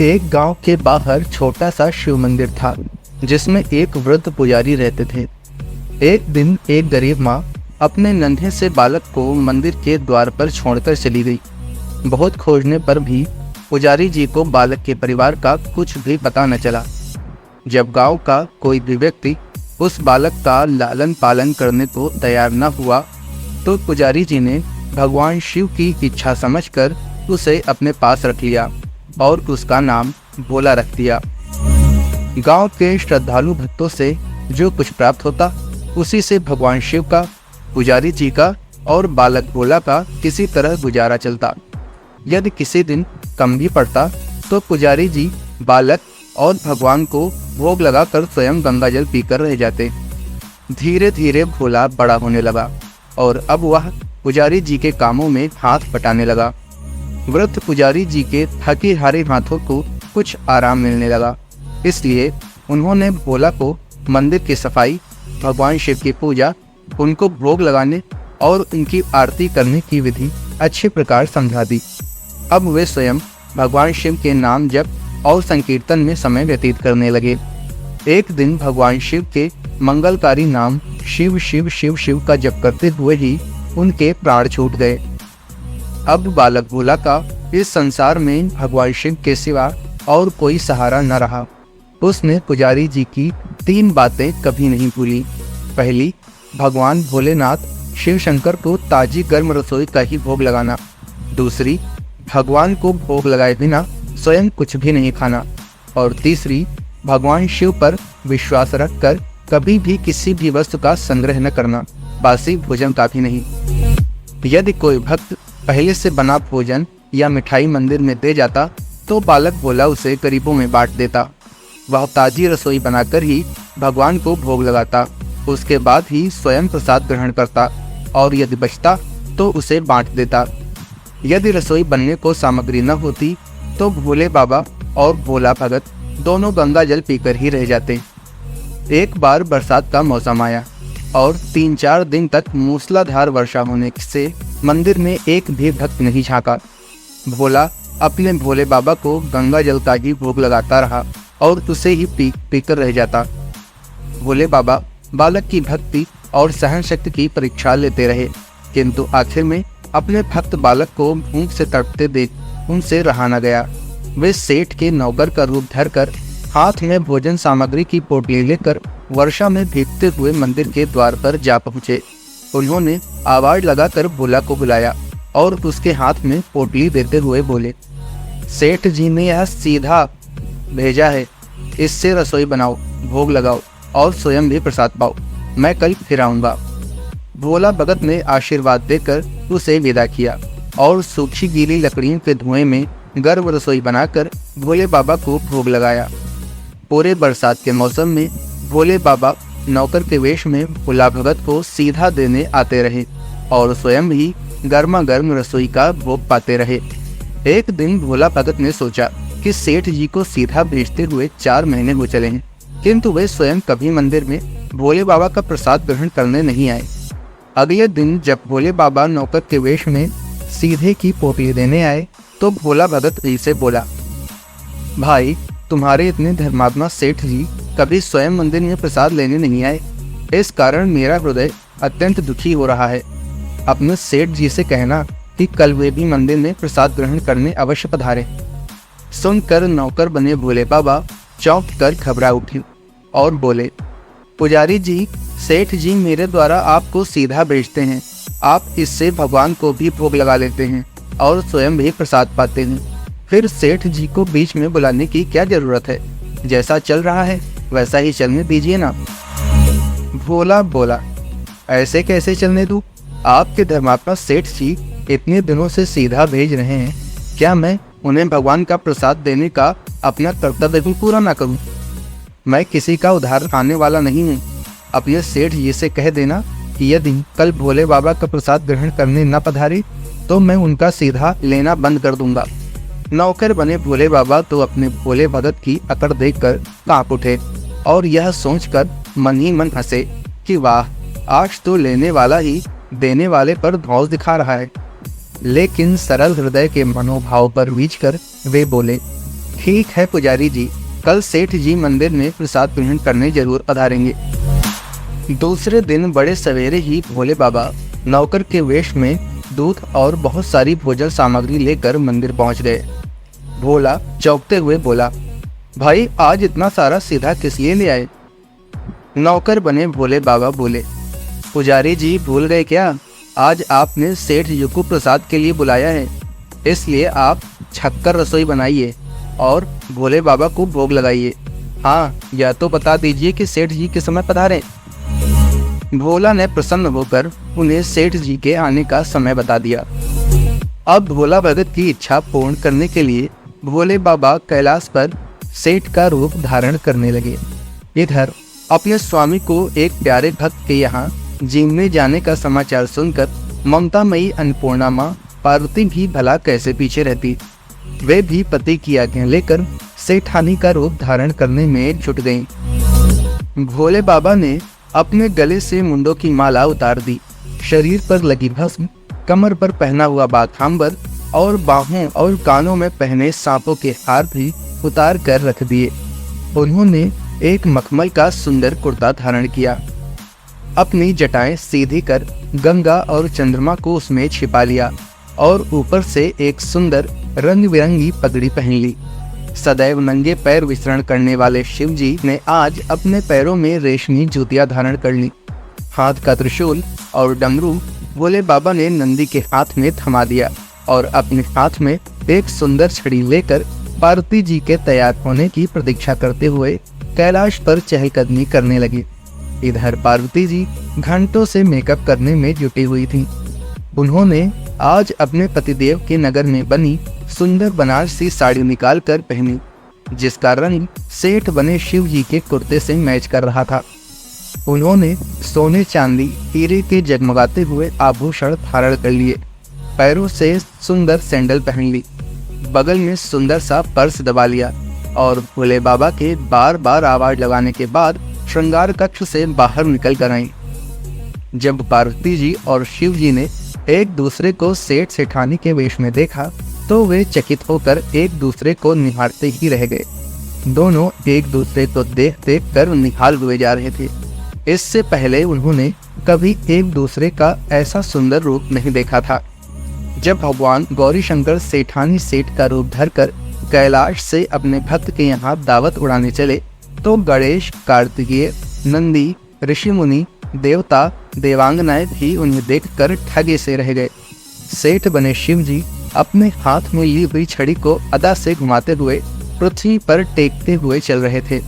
एक गांव के बाहर छोटा सा शिव मंदिर था जिसमें एक वृद्ध पुजारी रहते थे। एक दिन एक गरीब माँ अपने नन्हे से बालक को मंदिर के द्वार पर छोड़कर चली गई। बहुत खोजने पर भी पुजारी जी को बालक के परिवार का कुछ भी पता न चला। जब गांव का कोई भी व्यक्ति उस बालक का लालन पालन करने को तैयार न हुआ तो पुजारी जी ने भगवान शिव की इच्छा समझकर उसे अपने पास रख लिया और उसका नाम भोला रख दिया। गांव के श्रद्धालु भक्तों से जो कुछ प्राप्त होता उसी से भगवान शिव का, पुजारी जी का और बालक भोला का किसी तरह गुजारा चलता। यदि किसी दिन कम भी पड़ता तो पुजारी जी बालक और भगवान को भोग लगाकर स्वयं गंगा जल पीकर रह जाते। धीरे धीरे भोला बड़ा होने लगा और अब वह पुजारी जी के कामों में हाथ बटाने लगा। वृद्ध पुजारी जी के थके हारे हाथों को कुछ आराम मिलने लगा, इसलिए उन्होंने भोला को मंदिर की सफाई, भगवान शिव की पूजा, उनको भोग लगाने और उनकी आरती करने की विधि अच्छे प्रकार समझा दी। अब वे स्वयं भगवान शिव के नाम जप और संकीर्तन में समय व्यतीत करने लगे। एक दिन भगवान शिव के मंगलकारी नाम शिव शिव शिव शिव का जप करते हुए ही उनके प्राण छूट गए। अब बालक भोला का इस संसार में भगवान शिव के सिवा और कोई सहारा न रहा। उसने पुजारी जी की 3 बातें कभी नहीं भूली। पहली, भगवान भोलेनाथ शिव शंकर को ताजी गर्म रसोई का ही भोग लगाना। दूसरी, भगवान को भोग लगाए बिना स्वयं कुछ भी नहीं खाना। और तीसरी, भगवान शिव पर विश्वास रखकर कभी भी किसी भी वस्तु का संग्रह न करना, बासी भोजन का भी नहीं। यदि कोई भक्त पहले से बना भोजन या मिठाई मंदिर में दे जाता तो बालक भोला उसे गरीबों में बांट देता। वह ताजी रसोई बनाकर ही भगवान को भोग लगाता, उसके बाद ही स्वयं प्रसाद ग्रहण करता और यदि बचता तो उसे बांट देता। यदि रसोई बनने को सामग्री न होती तो भोले बाबा और भोला भगत दोनों गंगा जल पीकर ही रह जाते। एक बार बरसात का मौसम आया और 3-4 दिन तक मूसलाधार वर्षा होने से मंदिर में एक भी भक्त नहीं झांका। भोला अपने भोले बाबा को गंगा जल का ही भोग लगाता रहा और उसे ही पीकर रह जाता। भोले बाबा बालक की भक्ति और सहन शक्ति की परीक्षा लेते रहे, किंतु आखिर में अपने भक्त बालक को भूख से तड़पते देख उनसे रहा न गया। वे सेठ के नौकर का रूप धरकर हाथ में भोजन सामग्री की पोटली लेकर वर्षा में भीगते हुए मंदिर के द्वार पर जा पहुँचे। उन्होंने आवाज लगाकर भोला को बुलाया और उसके हाथ में पोटली देते हुए बोले, सेठ जी ने यह सीधा भेजा है, इससे रसोई बनाओ, भोग लगाओ और स्वयं भी प्रसाद पाओ। मैं कल फिर आऊँगा। भोला भगत ने आशीर्वाद देकर उसे विदा किया और सूखी गीली लकड़ियों के धुएं में गर्म रसोई बनाकर भोले बाबा को भोग लगाया। पूरे बरसात के मौसम में भोले बाबा नौकर के वेश में भोला भगत को सीधा देने आते रहे और स्वयं ही गर्मा गर्म रसोई का भोग पाते रहे। एक दिन भोला भगत ने सोचा कि सेठ जी को सीधा भेजते हुए 4 महीने हो चले हैं, किंतु वे स्वयं कभी मंदिर में भोले बाबा का प्रसाद ग्रहण करने नहीं आए। अगले दिन जब भोले बाबा नौकर के वेश में सीधे की पोटली देने आए तो भोला भगत जी से बोला, भाई, तुम्हारे इतने धर्मात्मा सेठ जी कभी स्वयं मंदिर में प्रसाद लेने नहीं आए। इस कारण मेरा हृदय अत्यंत दुखी हो रहा है। अपने सेठ जी से कहना कि कल वे भी मंदिर में प्रसाद ग्रहण करने अवश्य पधारे। सुनकर नौकर बने भोले बाबा चौंक कर घबरा उठे और बोले, पुजारी जी, सेठ जी मेरे द्वारा आपको सीधा भेजते हैं। आप इससे भगवान को भी भोग लगा लेते हैं और स्वयं भी प्रसाद पाते हैं। फिर सेठ जी को बीच में बुलाने की क्या जरूरत है? जैसा चल रहा है वैसा ही चलने दीजिए ना। भोला बोला, ऐसे कैसे चलने दूं? आपके धर्मात्मा सेठ जी इतने दिनों से सीधा भेज रहे हैं, क्या मैं उन्हें भगवान का प्रसाद देने का अपना कर्तव्य भी पूरा ना करूं? मैं किसी का उधार खाने वाला नहीं हूं। अपने सेठ जी से कह देना कि यदि कल भोले बाबा का प्रसाद ग्रहण करने न पधारे तो मैं उनका सीधा लेना बंद कर दूंगा। नौकर बने भोले बाबा तो अपने भोले भगत की अकड़ देखकर कांप उठे और यह सोचकर मन ही मन हंसे कि वाह, आज तो लेने वाला ही देने वाले पर धौंस दिखा रहा है। लेकिन सरल हृदय के मनोभाव पर विच कर वे बोले, ठीक है पुजारी जी, कल सेठ जी मंदिर में प्रसाद ग्रहण करने जरूर पधारेंगे। दूसरे दिन बड़े सवेरे ही भोले बाबा नौकर के वेश में दूध और बहुत सारी भोजन सामग्री लेकर मंदिर पहुंच गए। भोला चौंकते हुए बोला, भाई आज इतना सारा सीधा किस लिए ले आए? नौकर बने भोले बाबा बोले, पुजारी जी भूल गए क्या, आज आपने सेठ जी को प्रसाद के लिए बुलाया है, इसलिए आप छक्कर रसोई बनाइए और भोले बाबा को भोग लगाइए। हाँ, यह तो बता दीजिए कि सेठ जी किस समय पधारे। भोला ने प्रसन्न होकर उन्हें सेठ जी के आने का समय बता दिया। अब भोला भगत की इच्छा पूर्ण करने के लिए भोले बाबा कैलाश पर सेठ का रूप धारण करने लगे। इधर अपने स्वामी को एक प्यारे भक्त के यहाँ जीवने जाने का समाचार सुनकर ममतामयी अन्नपूर्णा माँ पार्वती भी भला कैसे पीछे रहती। वे भी पति की आज्ञा लेकर सेठानी का रूप धारण करने में जुट गईं। भोले बाबा ने अपने गले से मुंडों की माला उतार दी, शरीर पर लगी भस्म, कमर पर पहना हुआ बाघांबर और बाहों और कानों में पहने सांपों के हार भी उतार कर रख दिए। उन्होंने एक मखमल का सुंदर कुर्ता धारण किया, अपनी जटाएं सीधी कर गंगा और चंद्रमा को उसमें छिपा लिया और ऊपर से एक सुंदर रंग बिरंगी पगड़ी पहन ली। सदैव नंगे पैर विचरण करने वाले शिव जी ने आज अपने पैरों में रेशमी जूतियां धारण कर ली। हाथ का त्रिशूल और डमरू भोले बाबा ने नंदी के हाथ में थमा दिया और अपने हाथ में एक सुंदर छड़ी लेकर पार्वती जी के तैयार होने की प्रतीक्षा करते हुए कैलाश पर चहलकदमी करने लगे। इधर पार्वती जी घंटों से मेकअप करने में जुटी हुई थीं। उन्होंने आज अपने पतिदेव के नगर में बनी सुंदर बनारसी साड़ी निकाल कर पहनी, जिसका रंग सेठ बने शिव जी के कुर्ते से मैच कर रहा था। उन्होंने सोने चांदी हीरे के जगमगाते हुए आभूषण धारण कर लिए, पैरों से सुंदर सैंडल पहन ली, बगल में सुंदर सा पर्स दबा लिया और भोले बाबा के बार बार आवाज लगाने के बाद श्रृंगार कक्ष से बाहर निकल कर आई। जब पार्वती जी और शिव जी ने एक दूसरे को सेठ सेठानी के वेश में देखा तो वे चकित होकर एक दूसरे को निहारते ही रह गए। दोनों एक दूसरे को देख देख कर निहाल हुए जा रहे थे। इससे पहले उन्होंने कभी एक दूसरे का ऐसा सुंदर रूप नहीं देखा था। जब भगवान गौरी शंकर सेठानी सेठ का रूप धरकर कैलाश से अपने भक्त के यहाँ दावत उड़ाने चले तो गणेश, कार्तिकेय, नंदी, ऋषि मुनि, देवता, देवांगनाएं भी उन्हें देखकर ठगे से रह गए। सेठ बने शिव जी अपने हाथ में ली हुई छड़ी को अदा से घुमाते हुए पृथ्वी पर टेकते हुए चल रहे थे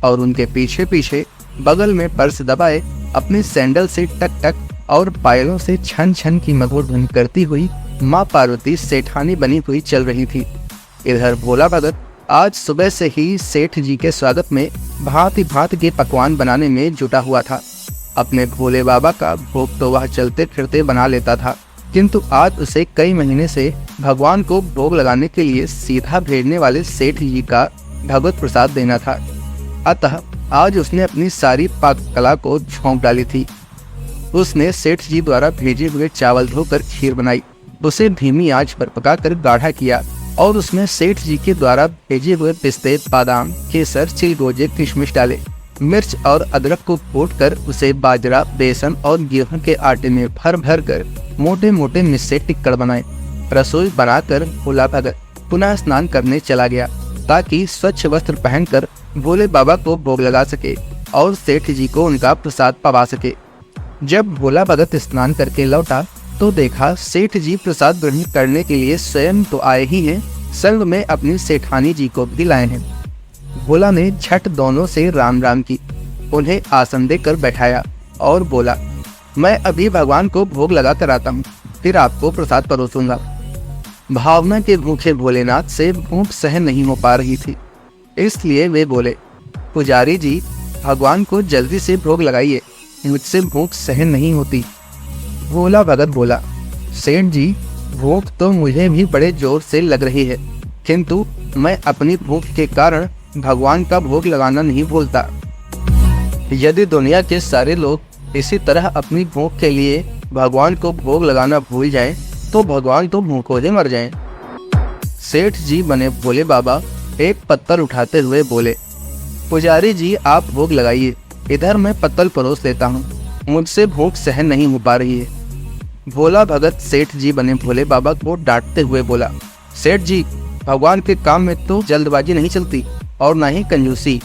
और उनके पीछे पीछे बगल में पर्स दबाए अपने सैंडल से टक टक और पायलों से छन छन की मधुर ध्वनि करती हुई माँ पार्वती सेठानी बनी हुई चल रही थी। इधर भोला भगत आज सुबह से ही सेठ जी के स्वागत में भांति भांति के पकवान बनाने में जुटा हुआ था। अपने भोले बाबा का भोग तो वह चलते फिरते बना लेता था, किंतु आज उसे कई महीने से भगवान को भोग लगाने के लिए सीधा भेजने वाले सेठ जी का भगवत प्रसाद देना था। अतः आज उसने अपनी सारी पाक कला को झोंक डाली थी। उसने सेठ जी द्वारा भेजे हुए चावल धोकर खीर बनाई, उसे धीमी आंच पर पकाकर गाढ़ा किया और उसमें सेठ जी के द्वारा भेजे हुए पिस्ते, बादाम, केसर, चिलगोजे, किशमिश डाले। मिर्च और अदरक को कूटकर उसे बाजरा, बेसन और गेहूं के आटे में भर भर कर मोटे मोटे मिस्से टिक्कड़ बनाए। रसोई बनाकर भोला भगत पुनः स्नान करने चला गया ताकि स्वच्छ वस्त्र पहनकर भोले बाबा को भोग लगा सके और सेठ जी को उनका प्रसाद पवा सके। जब भोला भगत स्नान करके लौटा तो देखा सेठ जी प्रसाद ग्रहण करने के लिए स्वयं तो आए ही हैं, संग में अपनी सेठानी जी को भी लाए हैं। भोला ने झट दोनों से राम राम की, उन्हें आसन देकर बैठाया और बोला, मैं अभी भगवान को भोग लगा कर आता हूँ, फिर आपको प्रसाद परोसूंगा। भावना के भूखे भोलेनाथ से भूख सहन नहीं हो पा रही थी, इसलिए वे बोले, पुजारी जी भगवान को जल्दी से भोग लगाइए, मुझसे भूख सहन नहीं होती। भोला भगत बोला, सेठ जी भूख तो मुझे भी बड़े जोर से लग रही है, किंतु मैं अपनी भूख के कारण भगवान का भोग लगाना नहीं भूलता। यदि दुनिया के सारे लोग इसी तरह अपनी भूख के लिए भगवान को भोग लगाना भूल जाएं, तो भगवान तो भूखों से मर जाएं। सेठ जी बने भोले बाबा एक पत्तल उठाते हुए बोले, पुजारी जी आप भोग लगाइए, इधर मैं पत्तल परोस लेता हूँ, मुझसे भूख सहन नहीं हो पा रही है। भोला भगत सेठ जी बने भोले बाबा को डांटते हुए बोला, सेठ जी भगवान के काम में तो जल्दबाजी नहीं चलती और ना ही कंजूसी।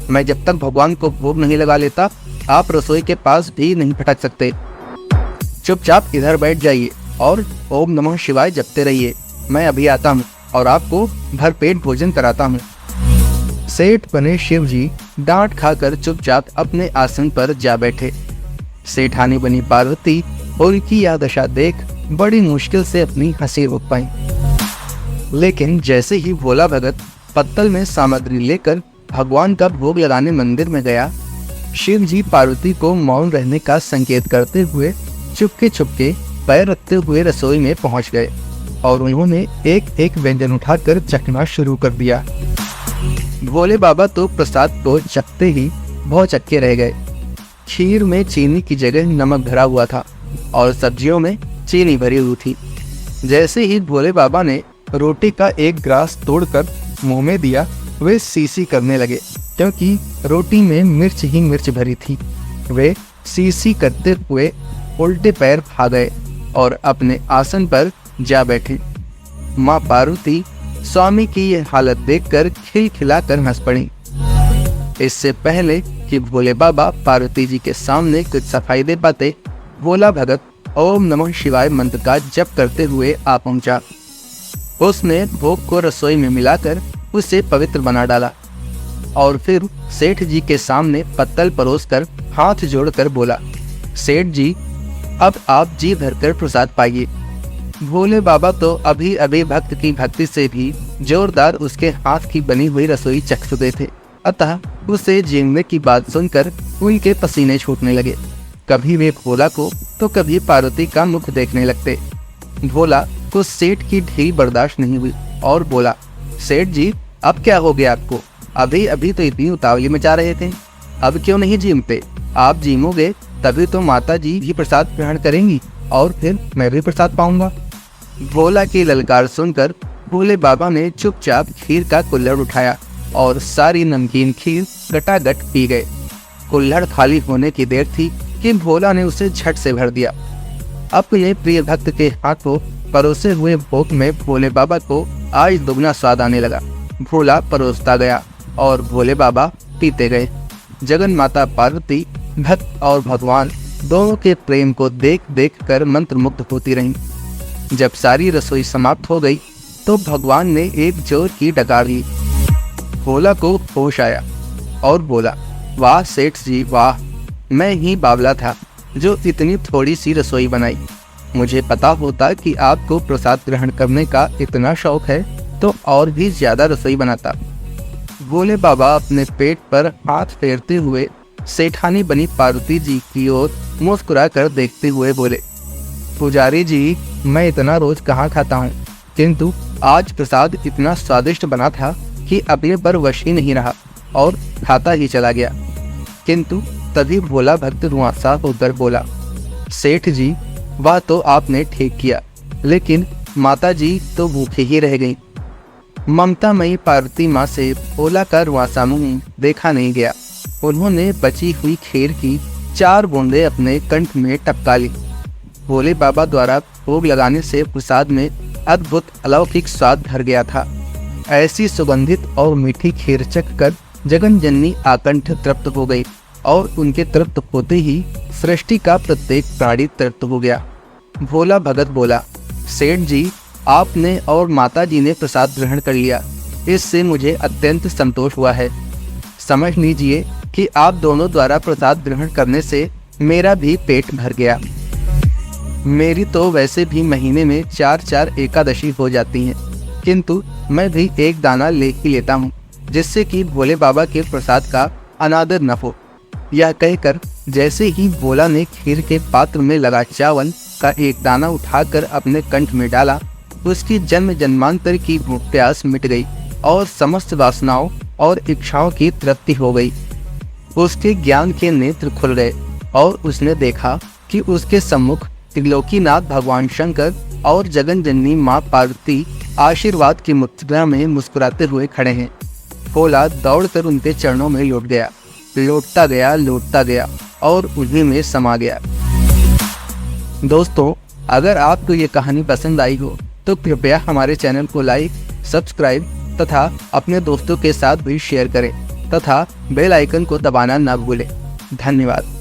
मैं जब तक भगवान को भोग नहीं लगा लेता आप रसोई के पास भी नहीं फटक सकते। चुपचाप इधर बैठ जाइए और ओम नमः शिवाय जपते रहिए। मैं अभी आता हूँ और आपको भरपेट भोजन कराता हूँ। सेठ बने शिव जी डांट खाकर चुपचाप अपने आसन पर जा बैठे। सेठानी बनी पार्वती उनकी यह दशा देख बड़ी मुश्किल से अपनी हंसी रोक पाई। लेकिन जैसे ही भोला भगत पत्तल में सामग्री लेकर भगवान का भोग लगाने मंदिर में गया, शिव जी पार्वती को मौन रहने का संकेत करते हुए चुपके चुपके पैर रखते हुए रसोई में पहुंच गए और उन्होंने एक एक व्यंजन उठाकर चखना शुरू कर दिया। भोले बाबा तो प्रसाद को चखते ही भौचक्के रह गए। खीर में चीनी की जगह नमक भरा हुआ था और सब्जियों में चीनी भरी हुई थी। जैसे ही भोले बाबा ने रोटी का एक ग्रास तोड़कर मुंह में दिया, वे सीसी करने लगे क्योंकि रोटी में मिर्च ही मिर्च भरी थी। वे सीसी करते हुए उल्टे पैर भाग गए और अपने आसन पर जा बैठे। माँ पार्वती स्वामी की यह हालत देखकर खिलखिलाकर हंस पड़ी। इससे पहले कि भोले बाबा पार्वती जी के सामने कुछ सफाई दे पाते, भोला भगत ओम नमः शिवाय मंत्र का जप करते हुए आ पहुंचा। उसने भोग को रसोई में मिलाकर उसे पवित्र बना डाला और फिर सेठ जी के सामने पत्तल परोसकर हाथ जोड़कर बोला, सेठ जी अब आप जी भरकर प्रसाद पाइए। भोले बाबा तो अभी अभी भक्त की भक्ति से भी जोरदार उसके हाथ की बनी हुई रसोई चख चुके थे, अतः उसे जीने की बात सुनकर उनके पसीने छूटने लगे। कभी वे भोला को तो कभी पार्वती का मुख देखने लगते। भोला को सेठ की ढील बर्दाश्त नहीं हुई और बोला, सेठ जी अब क्या हो गया आपको? अभी अभी तो इतनी उतावली में जा रहे थे, अब क्यों नहीं जीमते? आप जीमोगे तभी तो माता जी भी प्रसाद ग्रहण करेंगी और फिर मैं भी प्रसाद पाऊंगा। भोला की ललकार सुनकर भोले बाबा ने चुपचाप खीर का कुल्हड़ उठाया और सारी नमकीन खीर गटागट पी गए। कुल्हड़ खाली होने की देर थी कि भोला ने उसे झट से भर दिया। अपने प्रिय भक्त के हाथों परोसे हुए भोग में भोले बाबा को आज दुगना स्वाद आने लगा। भोला परोसता गया और भोले बाबा पीते गए। जगन माता पार्वती भक्त और भगवान दोनों के प्रेम को देख देख कर मंत्रमुग्ध होती रहीं। जब सारी रसोई समाप्त हो गई तो भगवान ने एक जोर की डकार दी। भोला को होश आया और बोला, वाह सेठ जी वाह, मैं ही बावला था जो इतनी थोड़ी सी रसोई बनाई। मुझे पता होता कि आपको प्रसाद ग्रहण करने का इतना शौक है तो और भी ज्यादा रसोई बनाता। भोले बाबा अपने पेट पर हाथ फेरते हुए सेठानी बनी पार्वती जी की ओर मुस्कुरा कर देखते हुए बोले, पुजारी जी मैं इतना रोज कहाँ खाता हूँ, किंतु आज प्रसाद इतना स्वादिष्ट बना था कि अपने पर वश ही नहीं रहा और खाता ही चला गया। किंतु तभी भोला भक्त रुआंसा होकर बोला, सेठ जी वह तो आपने ठीक किया, लेकिन माता जी तो भूखे ही रह गईं। ममतामयी पार्वती माँ से भोला का रुआंसा मुंह देखा नहीं गया। उन्होंने बची हुई खीर की 4 बूंदे अपने कंठ में टपका ली। भोले बाबा द्वारा भोग लगाने से प्रसाद में अद्भुत अलौकिक स्वाद भर गया था। ऐसी सुगंधित और मीठी खीर चख कर जगन जननी आकंठ तृप्त हो गई और उनके तृप्त होते ही सृष्टि का प्रत्येक प्राणी तृप्त हो गया। भोला भगत बोला, सेठ जी आपने और माता जी ने प्रसाद ग्रहण कर लिया, इससे मुझे अत्यंत संतोष हुआ है। समझ लीजिए कि आप दोनों द्वारा प्रसाद ग्रहण करने से मेरा भी पेट भर गया। मेरी तो वैसे भी महीने में 4-4 एकादशी हो जाती हैं, किंतु मैं भी एक दाना ले ही लेता हूँ जिससे कि भोले बाबा के प्रसाद का अनादर न हो। यह कहकर जैसे ही भोला ने खीर के पात्र में लगा चावल का एक दाना उठाकर अपने कंठ में डाला, उसकी जन्म जन्मांतर की भूख प्यास मिट गई और समस्त वासनाओं और इच्छाओं की तृप्ति हो गई। उसके ज्ञान के नेत्र खुल गए और उसने देखा कि उसके सम्मुख त्रिलोकीनाथ भगवान शंकर और जगन जननी माँ पार्वती आशीर्वाद की मुद्रा में मुस्कुराते हुए खड़े हैं। भोला दौड़कर उनके चरणों में लौटता गया और उन्हीं में समा गया। दोस्तों, अगर आपको ये कहानी पसंद आई हो तो कृपया हमारे चैनल को लाइक, सब्सक्राइब तथा अपने दोस्तों के साथ भी शेयर करें तथा बेल आइकन को दबाना ना भूलें। धन्यवाद।